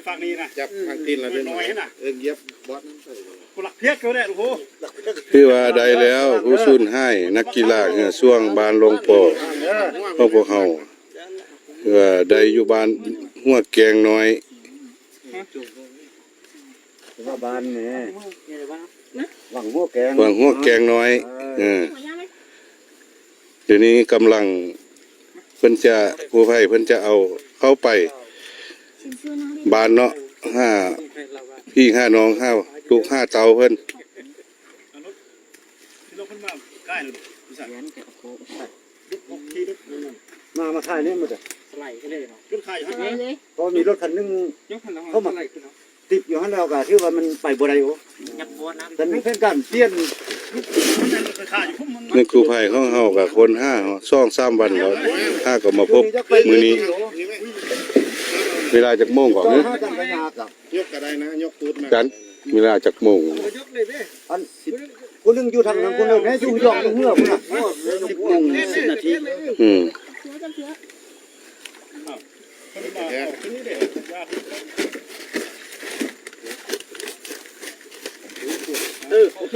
ฝั่งนี้นะจับทางตีนเราเป็นน้อยนะเย็บบอสนั่นใส่กูหลักเพียกเขาได้ลูกผู้คือว่าใดแล้วผู้สูญให้นักกีฬาเนี่ยช่วงบ้านลงปอพวกเฮาคือว่าใดอยู่บ้านหัวแกงน้อยว่าบ้านนี่หวังหัวแกงหวังหัวแกงน้อยเดี๋ยวนี้กำลังเพิ่นจะผู้ภัยเพิ่นจะเอาเข้าไปบ้านเนาะ5พี่5น้อง5ลูก5เตาเพิ่นมาขายนี่หมดอ่ะสไลด์ก็เลยเนาะขึ้นขายเลยพอมีรถคันนึงเข้ามาติดอยู่หั่นแล้วก็ที่ว่ามันไปบ่ได้โอ้ยับบ่น้ำแต่มันเป็นการเปลี่ยนในกู้ภัยของเฮาก็คน2-3วันแล้วก็มาพบมื้อนี้เวลาจักโมงก่อนนะยกก็ได้นะยกตูดมากันเวลาจักโมงอันคนนึงอยู่ทางนั้นคนนึงแม่อยู่ย่องลงเมื่อพุ่นน่ะ10 นาทีโอเค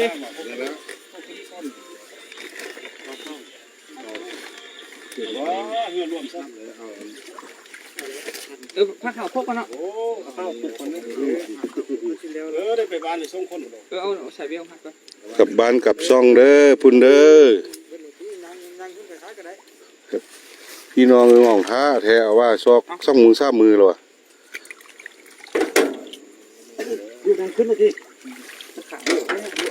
ผ้าขาวพกกันเนาะข้าวปุกคนนี้ได้ไปบ้านเลยส่งคนเอาใส่เบี้ยครับกลับบ้านกลับซ่องเด้อพุ่นเด้อพี่น้องมองท่าแท้ว่าซอกซ่องมือ3มือหรออยู่ทางขึ้นเมื่อกี้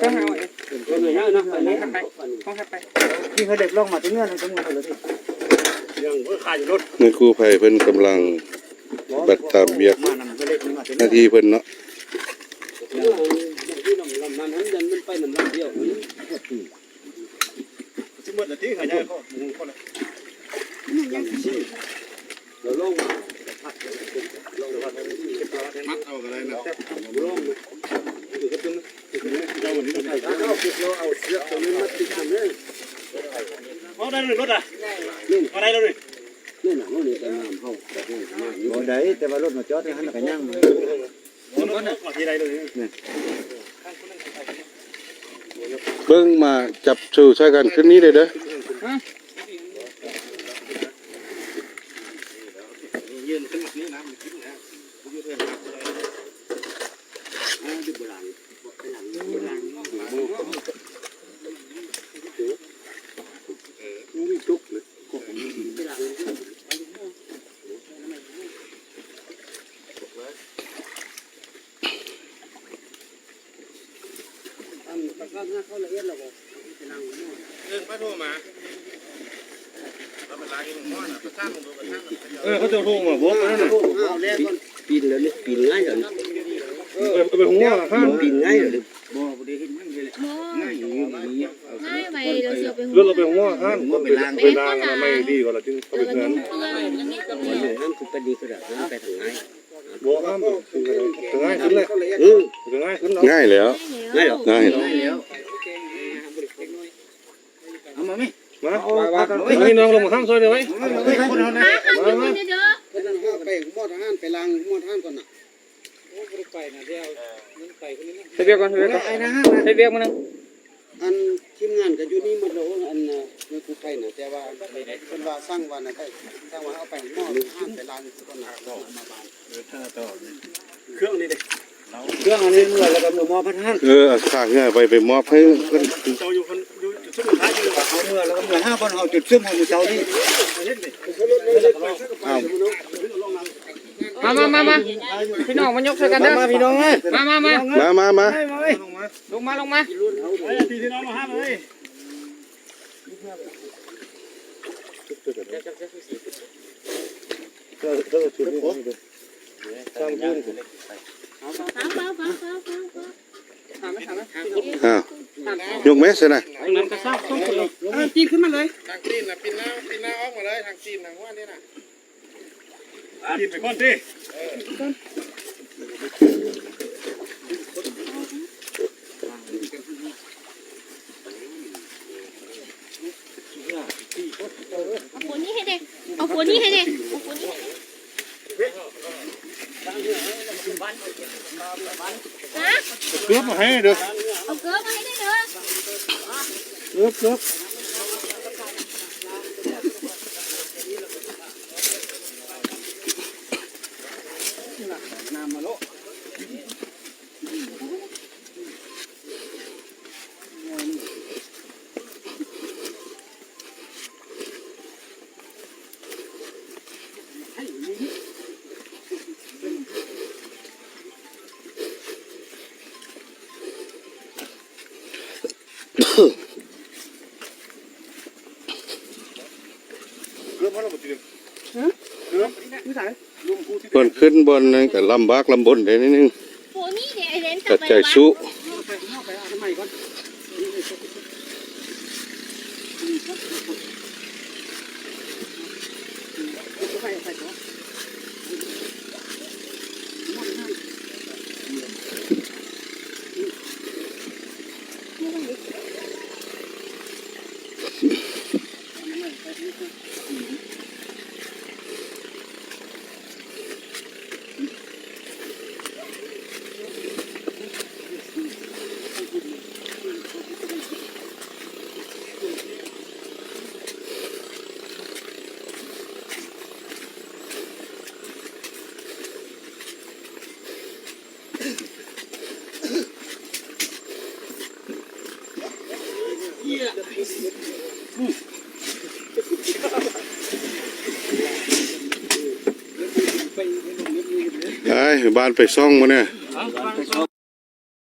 ก็เอาเองก็เหนื่อยเนาะต้องไปที่เขาเด็กลงมาตรงนี้ตรงนี้เลยยังเพิ่งขายอยู่รถในกู้ภัยเพิ่นกำลังบัดตามเบียกหน้าที่เพิ่นเนาะที่หมดที่ขายได้ก็มึงคนละเราลงมัดเอาอะไรนะเอาได้เลยรถอ่ะเอาได้เลยนี่น่ะนี่แต่น้ำเฮาบ่ได้แต่ว่ารถมาจอดให้หันก็ย่างมันรถขอที่ใดเลยนี่เบิ่งมาจับสู่ช่วยกันขึ้นนี้เลยเด้อยืนขึ้นนี้นะมันขึ้นแล้วไปโทรมาเราเป็นลายของม้อนประท่านของประท่านเขาจะทุ่งมาบวกนั่นน่ะปีนเลยนี่ปีนง่ายเหรอไปหัวข้างปีนง่ายเหรอบ่ได้เห็นมันเลยง่ายไปเราเสือไปหัวเราไปหัวข้างไปล้างไม่ดีกว่าเราจึงเข้าไปเงินห้ามคือไปดีก็ได้ไปทางง่ายบ่ห้ามง่ายขึ้นเลยง่ายขึ้น ง่ายแล้วง่ายเหรอง่ายเอามาไหมมาให้น้องลงมาข้างซอยเดี๋ยวไว้ห้าคนเยอะไปหมดห้านไปล้างหมดห้านก่อนน่ะไปนะเดี๋ยวไปคนนี้ใส่เบี้ยก่อนใส่เบี้ยก่อนใส่เบี้ยมาหนึ่งอันทีมงานก็อยู่นี่หมดแล้วอันในกูไทยน่ะแต่ว่าเป็นว่าสร้างวันน่ะสร้างวันเอาไปหม้อห้านไปล้างก่อนน่ะมาบ้านเครื่องนี่เด็กเครื่องอันนี้เมื่อแล้วก็มอบพันห้านข้างง่ายไปมอบให้เจ้าอยู่คนอยู่ชุดท้ายอยู่เอาเมื่อแล้วก็เมื่อ5 คนเอาจุดซึมของเจ้านี่มาพี่น้องมายกช่วยกันเด้อพี่น้องเอ้ยมาลงมาตีที่น้องมาห้ามเลยยกเมสนะจีนขึ้นมาเลยทางจีนนะปีนหน้าออกมาเลยทางจีนทางหัวนี่นะจีนไปก่อนดิเอาขวดนี้ให้เด็กเอาขวดนี้ให้เด็กเอาขวดนี้ให้เด็ก เกือบมาให้เด้อเอาเกือบมาให้ได้เด้อ เกือบเพิ่นขึ้นบนนั่นก็ลำบากลำบนได้นิดนึง โอ้นี่เดี๋ยวไอ้เรน ก็ใจสู้ ไอ้บ้านไปซ่องมาเนี่ย เอาไป